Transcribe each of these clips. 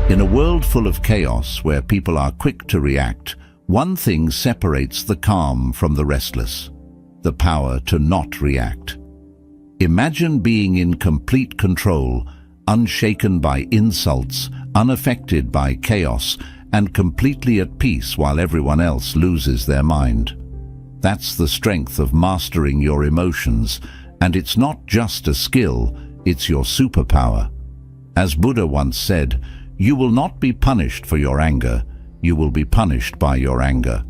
In a world full of chaos where people are quick to react, one thing separates the calm from the restless: the power to not react. Imagine being in complete control, unshaken by insults, unaffected by chaos, and completely at peace while everyone else loses their mind. That's the strength of mastering your emotions, and it's not just a skill, it's your superpower. As Buddha once said, "You will not be punished for your anger, you will be punished by your anger."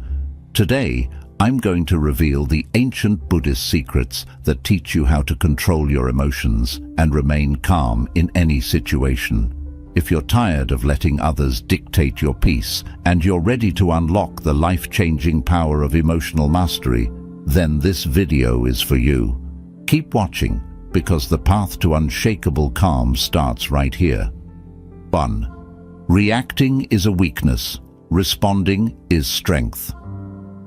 Today, I'm going to reveal the ancient Buddhist secrets that teach you how to control your emotions and remain calm in any situation. If you're tired of letting others dictate your peace and you're ready to unlock the life-changing power of emotional mastery, then this video is for you. Keep watching, because the path to unshakable calm starts right here. 1. Reacting is a weakness. Responding is strength.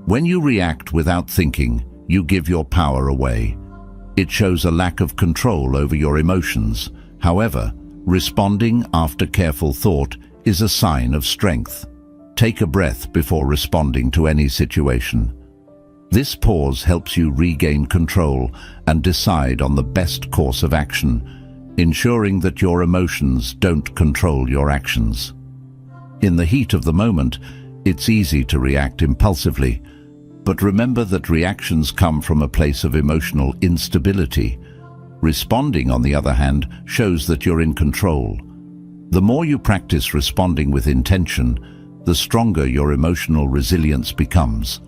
When you react without thinking, you give your power away. It shows a lack of control over your emotions. However, responding after careful thought is a sign of strength. Take a breath before responding to any situation. This pause helps you regain control and decide on the best course of action, ensuring that your emotions don't control your actions. In the heat of the moment, it's easy to react impulsively, but remember that reactions come from a place of emotional instability. Responding, on the other hand, shows that you're in control. The more you practice responding with intention, the stronger your emotional resilience becomes.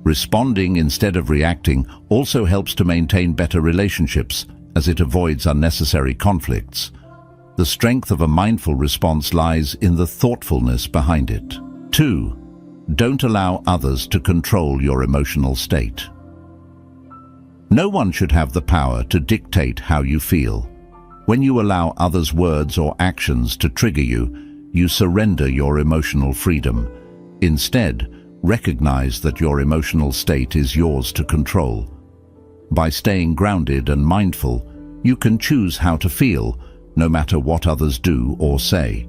Responding instead of reacting also helps to maintain better relationships, as it avoids unnecessary conflicts. The strength of a mindful response lies in the thoughtfulness behind it. 2. Don't allow others to control your emotional state. No one should have the power to dictate how you feel. When you allow others' words or actions to trigger you, you surrender your emotional freedom. Instead, recognize that your emotional state is yours to control. By staying grounded and mindful, you can choose how to feel, no matter what others do or say.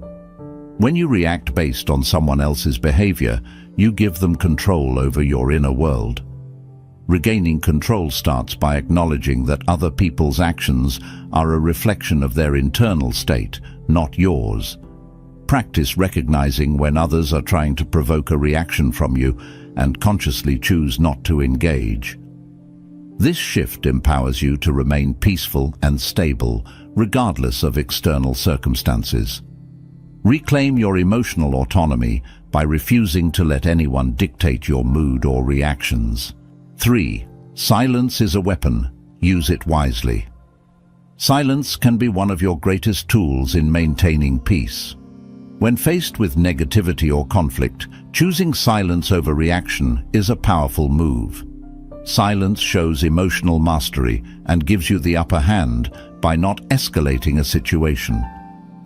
When you react based on someone else's behavior, you give them control over your inner world. Regaining control starts by acknowledging that other people's actions are a reflection of their internal state, not yours. Practice recognizing when others are trying to provoke a reaction from you and consciously choose not to engage. This shift empowers you to remain peaceful and stable, regardless of external circumstances. Reclaim your emotional autonomy by refusing to let anyone dictate your mood or reactions. 3. Silence is a weapon. Use it wisely. Silence can be one of your greatest tools in maintaining peace. When faced with negativity or conflict, choosing silence over reaction is a powerful move. Silence shows emotional mastery and gives you the upper hand by not escalating a situation.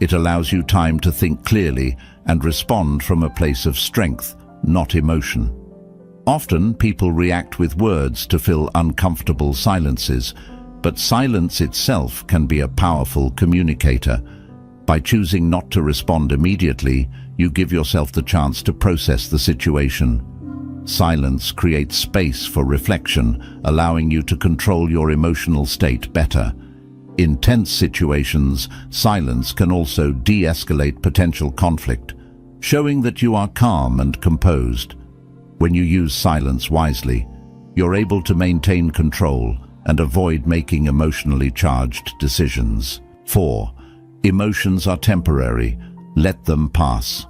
It allows you time to think clearly and respond from a place of strength, not emotion. Often, people react with words to fill uncomfortable silences, but silence itself can be a powerful communicator. By choosing not to respond immediately, you give yourself the chance to process the situation. Silence creates space for reflection, allowing you to control your emotional state better. In tense situations, silence can also de-escalate potential conflict, showing that you are calm and composed. When you use silence wisely, you're able to maintain control and avoid making emotionally charged decisions. 4. Emotions are temporary. Let them pass.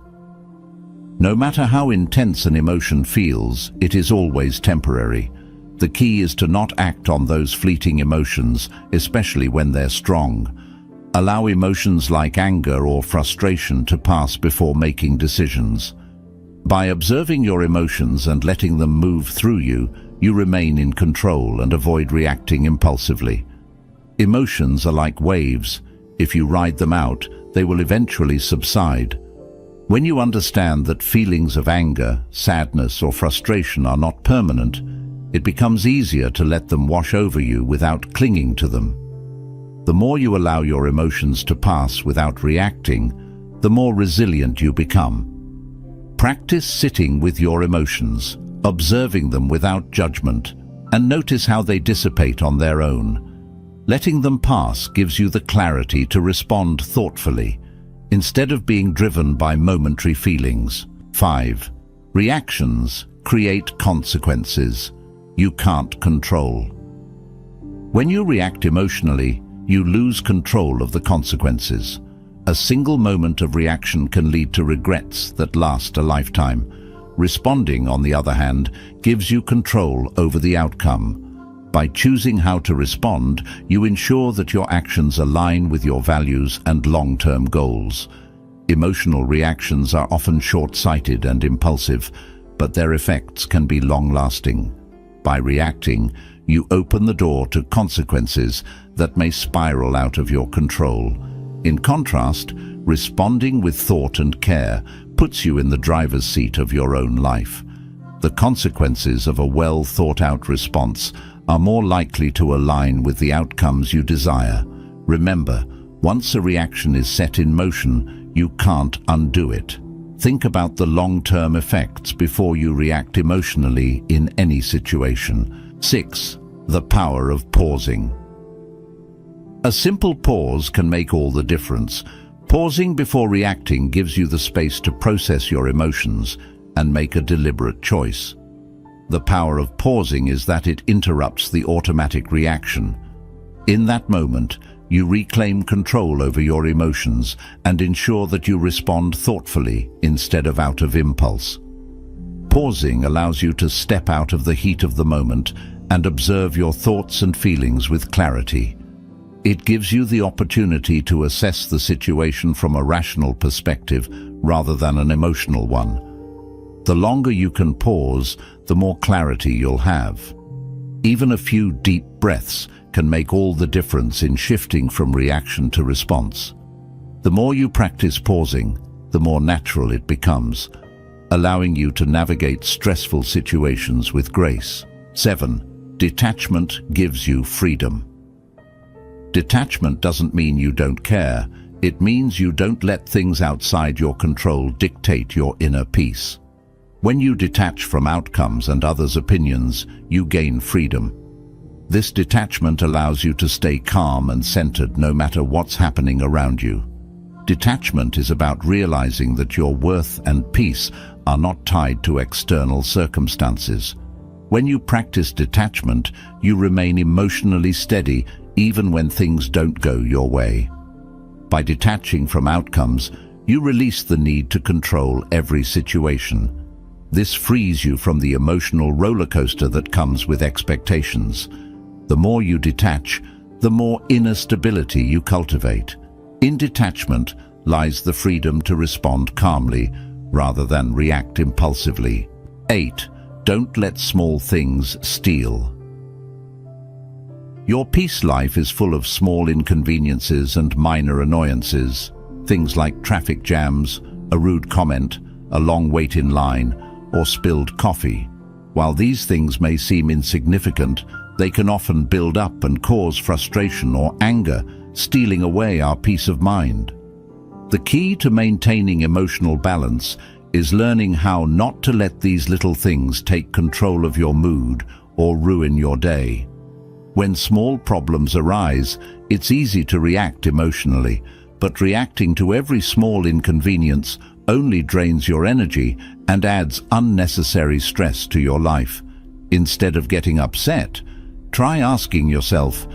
No matter how intense an emotion feels, it is always temporary. The key is to not act on those fleeting emotions, especially when they're strong. Allow emotions like anger or frustration to pass before making decisions. By observing your emotions and letting them move through you, you remain in control and avoid reacting impulsively. Emotions are like waves. If you ride them out, they will eventually subside. When you understand that feelings of anger, sadness, or frustration are not permanent, it becomes easier to let them wash over you without clinging to them. The more you allow your emotions to pass without reacting, the more resilient you become. Practice sitting with your emotions, observing them without judgment, and notice how they dissipate on their own. Letting them pass gives you the clarity to respond thoughtfully, instead of being driven by momentary feelings. 5. Reactions create consequences you can't control. When you react emotionally, you lose control of the consequences. A single moment of reaction can lead to regrets that last a lifetime. Responding, on the other hand, gives you control over the outcome. By choosing how to respond, you ensure that your actions align with your values and long-term goals. Emotional reactions are often short-sighted and impulsive, but their effects can be long-lasting. By reacting, you open the door to consequences that may spiral out of your control. In contrast, responding with thought and care puts you in the driver's seat of your own life. The consequences of a well-thought-out response are more likely to align with the outcomes you desire. Remember, once a reaction is set in motion, you can't undo it. Think about the long-term effects before you react emotionally in any situation. 6. The power of pausing. A simple pause can make all the difference. Pausing before reacting gives you the space to process your emotions and make a deliberate choice. The power of pausing is that it interrupts the automatic reaction. In that moment, you reclaim control over your emotions and ensure that you respond thoughtfully instead of out of impulse. Pausing allows you to step out of the heat of the moment and observe your thoughts and feelings with clarity. It gives you the opportunity to assess the situation from a rational perspective rather than an emotional one. The longer you can pause, the more clarity you'll have. Even a few deep breaths can make all the difference in shifting from reaction to response. The more you practice pausing, the more natural it becomes, allowing you to navigate stressful situations with grace. 7. Detachment gives you freedom. Detachment doesn't mean you don't care. It means you don't let things outside your control dictate your inner peace. When you detach from outcomes and others' opinions, you gain freedom. This detachment allows you to stay calm and centered no matter what's happening around you. Detachment is about realizing that your worth and peace are not tied to external circumstances. When you practice detachment, you remain emotionally steady even when things don't go your way. By detaching from outcomes, you release the need to control every situation. This frees you from the emotional roller coaster that comes with expectations. The more you detach, the more inner stability you cultivate. In detachment lies the freedom to respond calmly rather than react impulsively. 8. Don't let small things steal. Your peace life is full of small inconveniences and minor annoyances. Things like traffic jams, a rude comment, a long wait in line, or spilled coffee. While these things may seem insignificant, they can often build up and cause frustration or anger, stealing away our peace of mind. The key to maintaining emotional balance is learning how not to let these little things take control of your mood or ruin your day. When small problems arise, it's easy to react emotionally, but reacting to every small inconvenience only drains your energy and adds unnecessary stress to your life. Instead of getting upset, try asking yourself,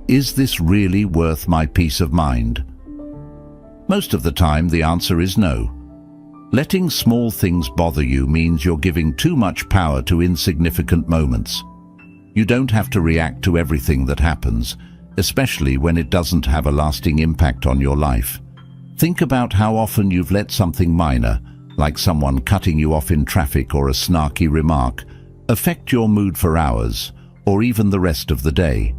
is this really worth my peace of mind? Most of the time, the answer is no. Letting small things bother you means you're giving too much power to insignificant moments. You don't have to react to everything that happens, especially when it doesn't have a lasting impact on your life. Think about how often you've let something minor, like someone cutting you off in traffic or a snarky remark, affect your mood for hours, or even the rest of the day.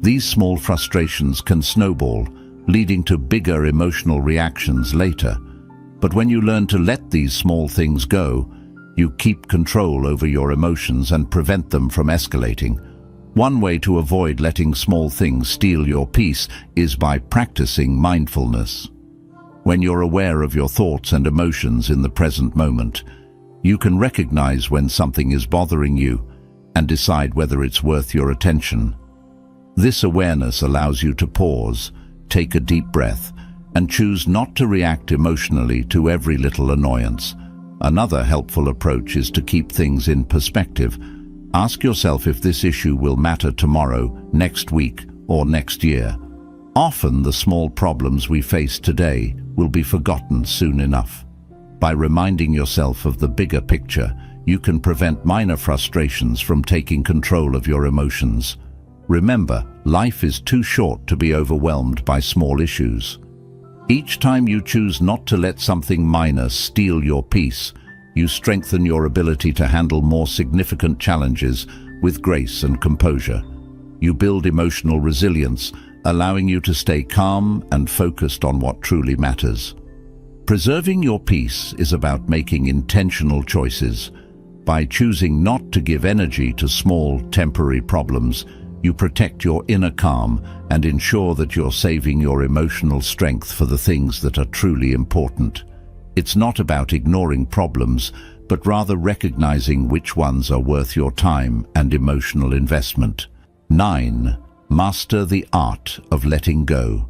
These small frustrations can snowball, leading to bigger emotional reactions later. But when you learn to let these small things go, you keep control over your emotions and prevent them from escalating. One way to avoid letting small things steal your peace is by practicing mindfulness. When you're aware of your thoughts and emotions in the present moment, you can recognize when something is bothering you and decide whether it's worth your attention. This awareness allows you to pause, take a deep breath, and choose not to react emotionally to every little annoyance. Another helpful approach is to keep things in perspective. Ask yourself if this issue will matter tomorrow, next week, or next year. Often the small problems we face today will be forgotten soon enough. By reminding yourself of the bigger picture, you can prevent minor frustrations from taking control of your emotions. Remember, life is too short to be overwhelmed by small issues. Each time you choose not to let something minor steal your peace, you strengthen your ability to handle more significant challenges with grace and composure. You build emotional resilience, allowing you to stay calm and focused on what truly matters. Preserving your peace is about making intentional choices. By choosing not to give energy to small, temporary problems, you protect your inner calm and ensure that you're saving your emotional strength for the things that are truly important. It's not about ignoring problems, but rather recognizing which ones are worth your time and emotional investment. 9. Master the art of letting go.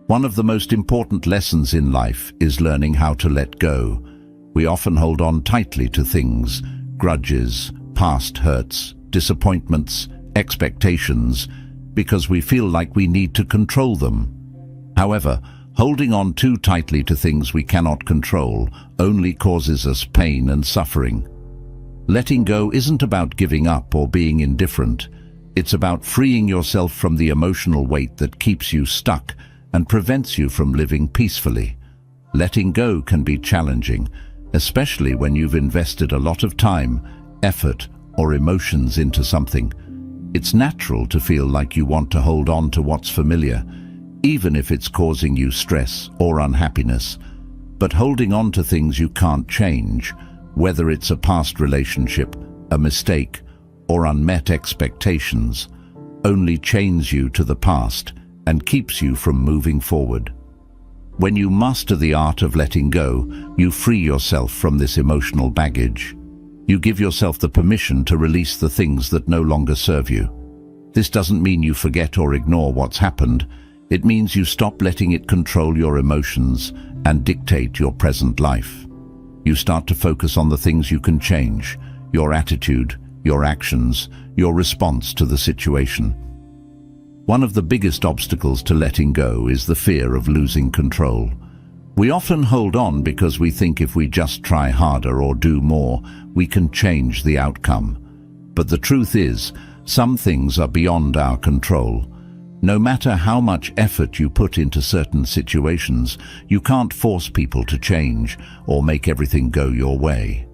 One of the most important lessons in life is learning how to let go. We often hold on tightly to things, grudges, past hurts, disappointments, expectations, because we feel like we need to control them. However, holding on too tightly to things we cannot control only causes us pain and suffering. Letting go isn't about giving up or being indifferent. It's about freeing yourself from the emotional weight that keeps you stuck and prevents you from living peacefully. Letting go can be challenging, especially when you've invested a lot of time, effort, or emotions into something. It's natural to feel like you want to hold on to what's familiar, even if it's causing you stress or unhappiness. But holding on to things you can't change, whether it's a past relationship, a mistake, or unmet expectations, only chains you to the past and keeps you from moving forward. When you master the art of letting go, you free yourself from this emotional baggage. You give yourself the permission to release the things that no longer serve you. This doesn't mean you forget or ignore what's happened. It means you stop letting it control your emotions and dictate your present life. You start to focus on the things you can change: your attitude, your actions, your response to the situation. One of the biggest obstacles to letting go is the fear of losing control. We often hold on because we think if we just try harder or do more, we can change the outcome. But the truth is, some things are beyond our control. No matter how much effort you put into certain situations, you can't force people to change or make everything go your way.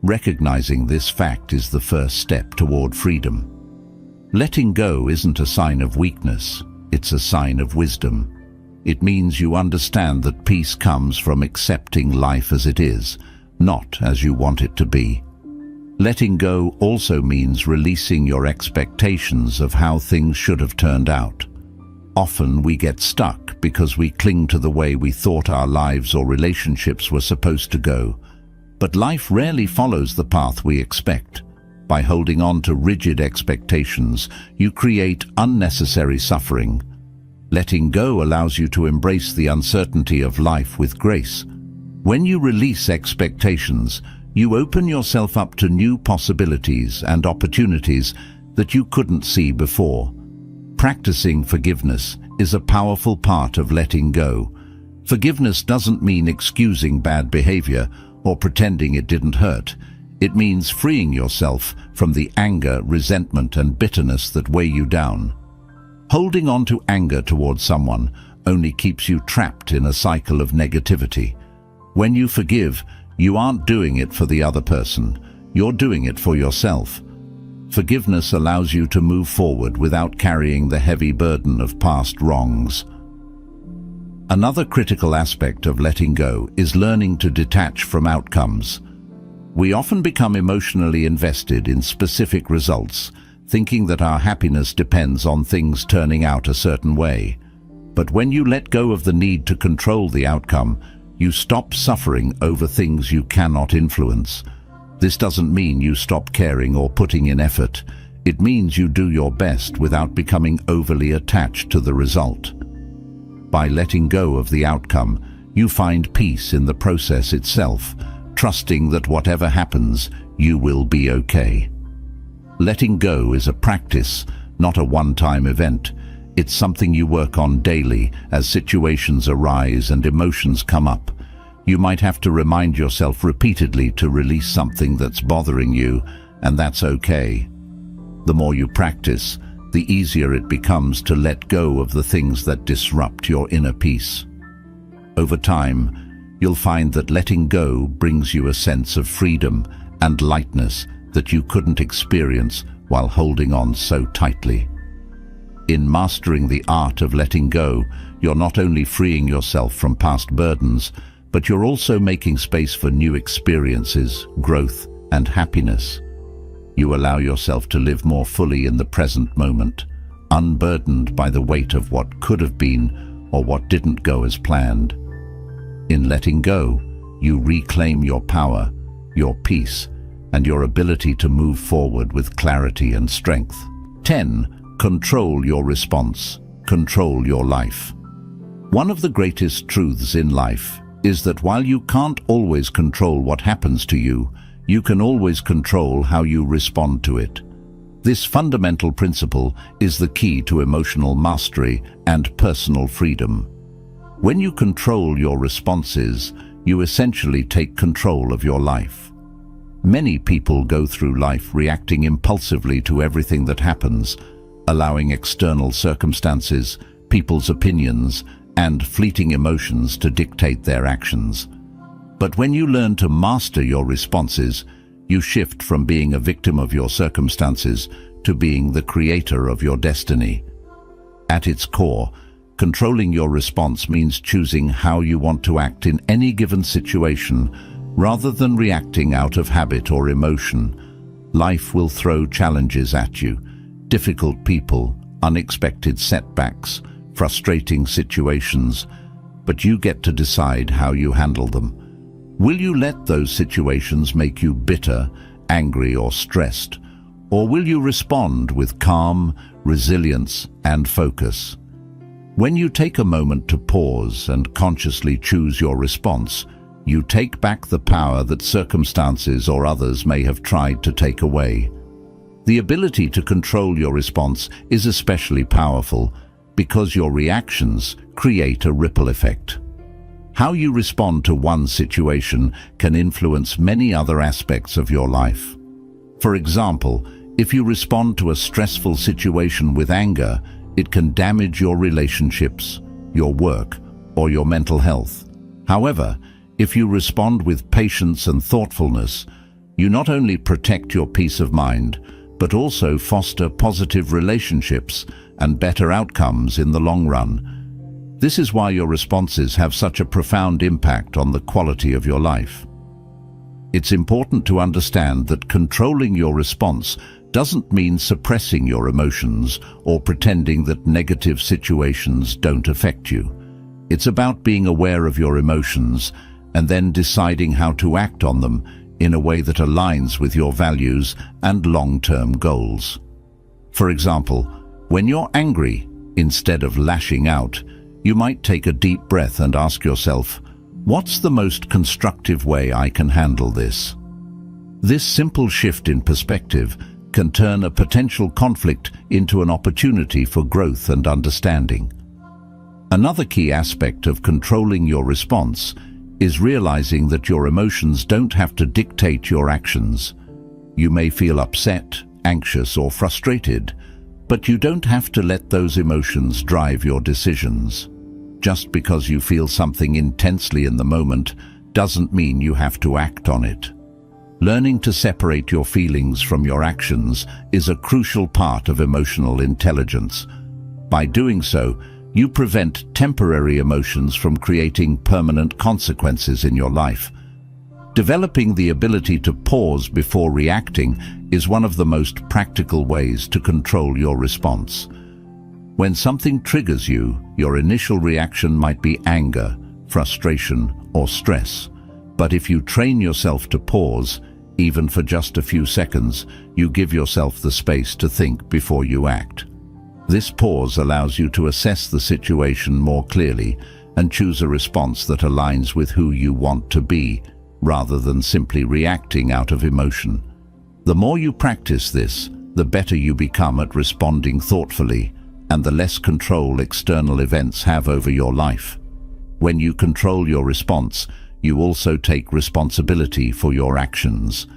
Recognizing this fact is the first step toward freedom. Letting go isn't a sign of weakness, it's a sign of wisdom. It means you understand that peace comes from accepting life as it is, not as you want it to be. Letting go also means releasing your expectations of how things should have turned out. Often we get stuck because we cling to the way we thought our lives or relationships were supposed to go. But life rarely follows the path we expect. By holding on to rigid expectations, you create unnecessary suffering. Letting go allows you to embrace the uncertainty of life with grace. When you release expectations, you open yourself up to new possibilities and opportunities that you couldn't see before. Practicing forgiveness is a powerful part of letting go. Forgiveness doesn't mean excusing bad behavior or pretending it didn't hurt. It means freeing yourself from the anger, resentment, and bitterness that weigh you down. Holding on to anger towards someone only keeps you trapped in a cycle of negativity. When you forgive, you aren't doing it for the other person. You're doing it for yourself. Forgiveness allows you to move forward without carrying the heavy burden of past wrongs. Another critical aspect of letting go is learning to detach from outcomes. We often become emotionally invested in specific results, thinking that our happiness depends on things turning out a certain way. But when you let go of the need to control the outcome, you stop suffering over things you cannot influence. This doesn't mean you stop caring or putting in effort. It means you do your best without becoming overly attached to the result. By letting go of the outcome, you find peace in the process itself, trusting that whatever happens, you will be okay. Letting go is a practice, not a one-time event. It's something you work on daily as situations arise and emotions come up. You might have to remind yourself repeatedly to release something that's bothering you, and that's okay. The more you practice, the easier it becomes to let go of the things that disrupt your inner peace. Over time, you'll find that letting go brings you a sense of freedom and lightness that you couldn't experience while holding on so tightly. In mastering the art of letting go, you're not only freeing yourself from past burdens, but you're also making space for new experiences, growth, and happiness. You allow yourself to live more fully in the present moment, unburdened by the weight of what could have been or what didn't go as planned. In letting go, you reclaim your power, your peace, and your ability to move forward with clarity and strength. 10. Control your response. Control your life. One of the greatest truths in life is that while you can't always control what happens to you, you can always control how you respond to it. This fundamental principle is the key to emotional mastery and personal freedom. When you control your responses, you essentially take control of your life. Many people go through life reacting impulsively to everything that happens, allowing external circumstances, people's opinions, and fleeting emotions to dictate their actions. But when you learn to master your responses, you shift from being a victim of your circumstances to being the creator of your destiny. At its core, controlling your response means choosing how you want to act in any given situation, rather than reacting out of habit or emotion. Life will throw challenges at you. Difficult people, unexpected setbacks, frustrating situations, but you get to decide how you handle them. Will you let those situations make you bitter, angry, or stressed? Or will you respond with calm, resilience, and focus? When you take a moment to pause and consciously choose your response, you take back the power that circumstances or others may have tried to take away. The ability to control your response is especially powerful because your reactions create a ripple effect. How you respond to one situation can influence many other aspects of your life. For example, if you respond to a stressful situation with anger, it can damage your relationships, your work, or your mental health. However, if you respond with patience and thoughtfulness, you not only protect your peace of mind, but also foster positive relationships and better outcomes in the long run. This is why your responses have such a profound impact on the quality of your life. It's important to understand that controlling your response doesn't mean suppressing your emotions or pretending that negative situations don't affect you. It's about being aware of your emotions and then deciding how to act on them in a way that aligns with your values and long-term goals. For example, when you're angry, instead of lashing out, you might take a deep breath and ask yourself, what's the most constructive way I can handle this? This simple shift in perspective can turn a potential conflict into an opportunity for growth and understanding. Another key aspect of controlling your response is realizing that your emotions don't have to dictate your actions. You may feel upset, anxious, or frustrated, but you don't have to let those emotions drive your decisions. Just because you feel something intensely in the moment doesn't mean you have to act on it. Learning to separate your feelings from your actions is a crucial part of emotional intelligence. By doing so, you prevent temporary emotions from creating permanent consequences in your life. Developing the ability to pause before reacting is one of the most practical ways to control your response. When something triggers you, your initial reaction might be anger, frustration, or stress. But if you train yourself to pause, even for just a few seconds, you give yourself the space to think before you act. This pause allows you to assess the situation more clearly and choose a response that aligns with who you want to be, rather than simply reacting out of emotion. The more you practice this, the better you become at responding thoughtfully, and the less control external events have over your life. When you control your response, you also take responsibility for your actions.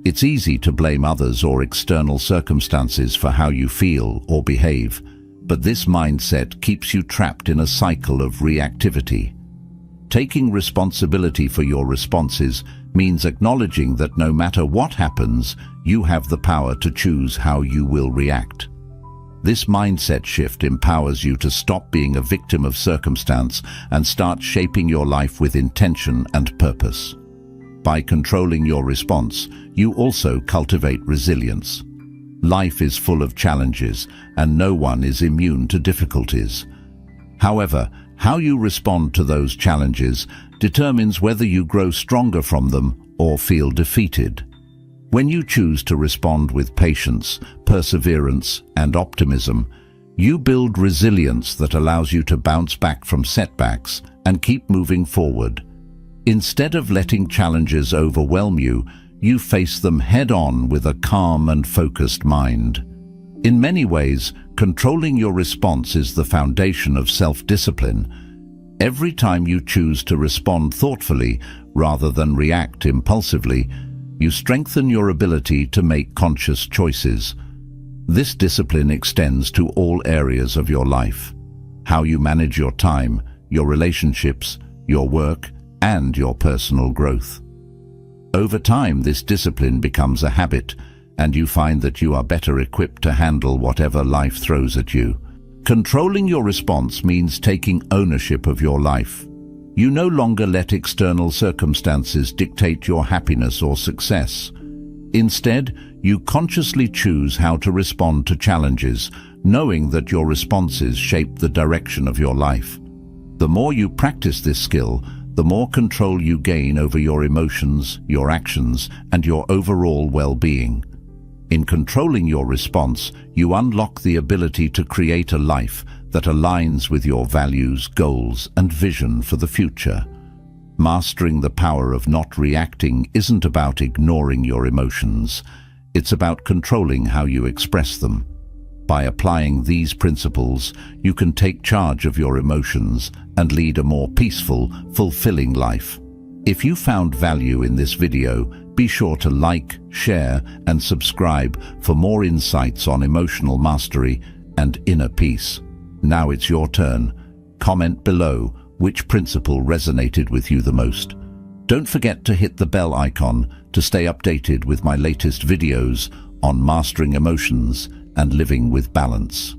It's easy to blame others or external circumstances for how you feel or behave, but this mindset keeps you trapped in a cycle of reactivity. Taking responsibility for your responses means acknowledging that no matter what happens, you have the power to choose how you will react. This mindset shift empowers you to stop being a victim of circumstance and start shaping your life with intention and purpose. By controlling your response, you also cultivate resilience. Life is full of challenges, and no one is immune to difficulties. However, how you respond to those challenges determines whether you grow stronger from them or feel defeated. When you choose to respond with patience, perseverance, and optimism, you build resilience that allows you to bounce back from setbacks and keep moving forward. Instead of letting challenges overwhelm you, you face them head-on with a calm and focused mind. In many ways, controlling your response is the foundation of self-discipline. Every time you choose to respond thoughtfully rather than react impulsively, you strengthen your ability to make conscious choices. This discipline extends to all areas of your life: how you manage your time, your relationships, your work, and your personal growth. Over time, this discipline becomes a habit, and you find that you are better equipped to handle whatever life throws at you. Controlling your response means taking ownership of your life. You no longer let external circumstances dictate your happiness or success. Instead, you consciously choose how to respond to challenges, knowing that your responses shape the direction of your life. The more you practice this skill, the more control you gain over your emotions, your actions, and your overall well-being. In controlling your response, you unlock the ability to create a life that aligns with your values, goals, and vision for the future. Mastering the power of not reacting isn't about ignoring your emotions. It's about controlling how you express them. By applying these principles, you can take charge of your emotions and lead a more peaceful, fulfilling life. If you found value in this video, be sure to like, share, and subscribe for more insights on emotional mastery and inner peace. Now it's your turn. Comment below which principle resonated with you the most. Don't forget to hit the bell icon to stay updated with my latest videos on mastering emotions and living with balance.